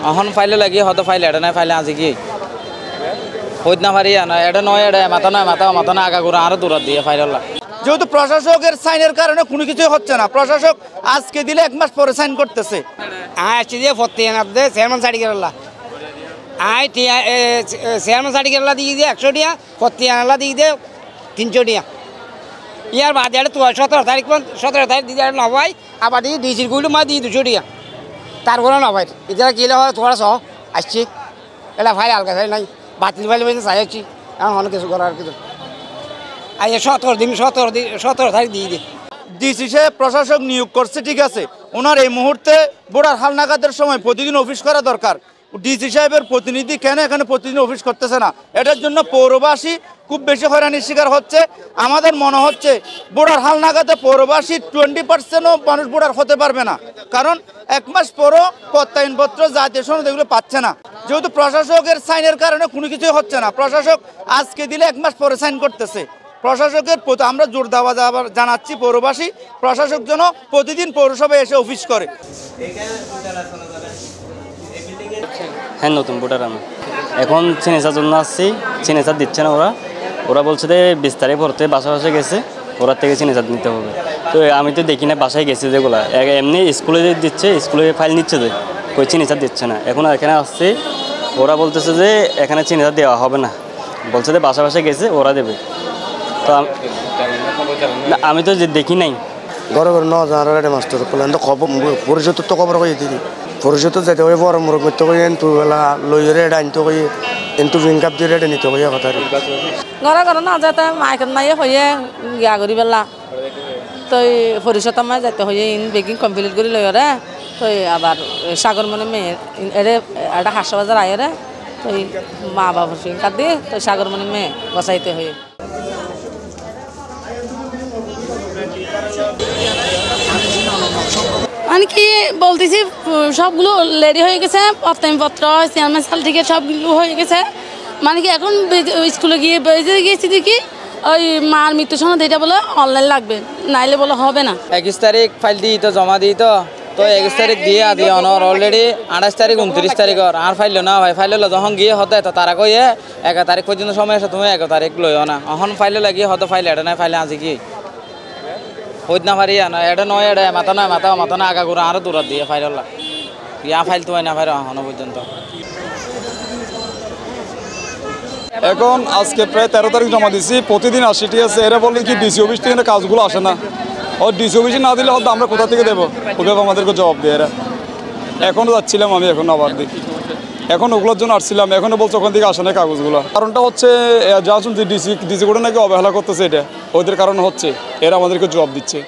এখন ফাইলে লাগি হয়তো ফাইলে এটা নাই ফাইলে আজি কি হইত না পারি না এটা নয় এটা মাথা নয় মাথা না আগা ঘুরে আরো দূর দিয়ে ফাইল যেহেতু প্রশাসকের সাইনের কারণে কোনো কিছুই হচ্ছে না। প্রশাসক আজকে দিলে 1 মাস পরে সাইন করতেছে। আসছি দিয়ে ফর্তি আনাতে চেয়ারম্যান সার্টিফিকেট চেয়ারম্যান সার্টিফিকেট দিয়ে দিয়ে 100 টাকা ফর্তি আনালা দিয়ে দিয়ে 300 টাকা ইয়ার বাদে 17 তারিখ 17 তারিখ দিয়ে নবাই আবার দিয়ে ডিসির গুলো মা দিয়ে 200 টাকা তারপরে নবাই এটা কিলে হয় তোরা সহ আসছি এটা ফাইল আলগা ফাইল নাই বাতিল ফাইল চাই আসছি এখন অনেক কিছু করার কিছু 17 তারিখ দিয়ে দিই। ডিসি সাহেব প্রশাসক নিয়োগ করছে ঠিক আছে, ওনার এই মুহূর্তে বোর্ডার হালনাগাদের সময় প্রতিদিন অফিস করা দরকার। ডিসি সাহেবের প্রতিনিধি কেন এখানে প্রতিদিন অফিস করতেছে না? এটার জন্য পৌরবাসী খুব বেশি হয়রানির শিকার হচ্ছে। আমাদের মনে হচ্ছে বোর্ডার হালনাগাদে পৌরবাসী 20%ও মানুষ বোর্ডার হতে পারবে না, কারণ 1 মাস পরও প্রত্যয়নপত্র জাতীয় সনদ এগুলো পাচ্ছে না। যেহেতু প্রশাসকের সাইনের কারণে কোনো কিছুই হচ্ছে না। প্রশাসক আজকে দিলে 1 মাস পরে সাইন করতেছে। প্রশাসকের আমরা জোর দাওয়া জানাচ্ছি পৌরবাসী প্রশাসক যেন প্রতিদিন পৌরসভায় এসে অফিস করে। হ্যাঁ, নতুন ভোটার আমি এখন সিগনেচার জন্য আসছি, সিগনেচার দিচ্ছে না ওরা বলছে যে 20 তারিখ পড়তে বাসা গেছে, ওরা থেকে সিগনেচার নিতে হবে। তো আমি তো দেখি না বাসায় গেছে যেগুলো এমনি স্কুলে দিচ্ছে, স্কুলে ফাইল নিচ্ছে যে কই সিগনেচার দিচ্ছে না। এখন এখানে আসছে ওরা বলতেছে যে এখানে সিগনেচার দেওয়া হবে না, বলছে যে বাসা গেছে ওরা দেবে। তো আমি তো দেখি নাই ঘরে ঘরে 9,000 মাস্টার খবর পরিষদ তো খবর হয়ে দিদি পরিষদ যেতে হয়ে বড় মোড় করতে হয়ে এনটু বেলা লইরে এটা আনতে হয়ে এনটু রিংকাপ দিয়ে এটা নিতে হয়ে কথা ঘরে ঘরে না যেতে মাইকের মাইয়ে হয়ে গিয়া করি বেলা তো পরিষদ মাই যেতে হয়ে ইন বেকিং কমপ্লিট করে লইরে তো আবার সাগর মনে মেয়ে এরে একটা হাসপাতাল আয়রে তো মা বাবার রিংকাপ দিয়ে তো সাগর মনে মেয়ে বসাইতে হয়ে মানে কি বলতেছি সবগুলো রেডি হয়ে গেছে, প্রত্যয়নপত্র চেয়ারম্যান সার্টিফিকেট সবগুলো হয়ে গেছে। মানে কি এখন স্কুলে গিয়ে বেজে গিয়েছি দেখি ওই মার মৃত্যু সনদ এটা বলে অনলাইন লাগবে, নাইলে বলে হবে না। 21 তারিখ ফাইল দিই তো জমা দিই তো 21 তারিখ দিয়ে আদি অনর অলরেডি 28 তারিখ 29 তারিখ আর ফাইল না ভাই ফাইল যখন গিয়ে হতে তো তারা কইয়ে 1 তারিখ পর্যন্ত সময় আছে, তুমি 1 তারিখ লইও না। এখন ফাইলে লাগিয়ে হয়তো ফাইল এটা নাই ফাইলে আজি কি হইত না পারি না এটা নয় এটা মাথা না আগা ঘুরে আরো দূর দিয়ে ফাইল ইয়া ফাইল তো হয় না ফাইল এখনো পর্যন্ত। এখন আজকে প্রায় 13 তারিখ জমা দিচ্ছি, প্রতিদিন আসি ঠিক আছে। এরা বললেন কি ডিসি অফিস থেকে কাজগুলো আসে না, ও ডিসি অফিসে না দিলে হয়তো আমরা কোথা থেকে দেবো, ওকে আমাদেরকে জবাব দিয়ে এরা। এখনও যাচ্ছিলাম আমি, এখন আবার দিই এখন ওগুলোর জন্য আসছিলাম, এখনও বলছে ওখান থেকে আসে না কাগজগুলো। কারণটা হচ্ছে যা শুনছি ডিসি করে নাকি অবহেলা করতেছে, এটা ওদের কারণে হচ্ছে, এরা আমাদেরকে জবাব দিচ্ছে।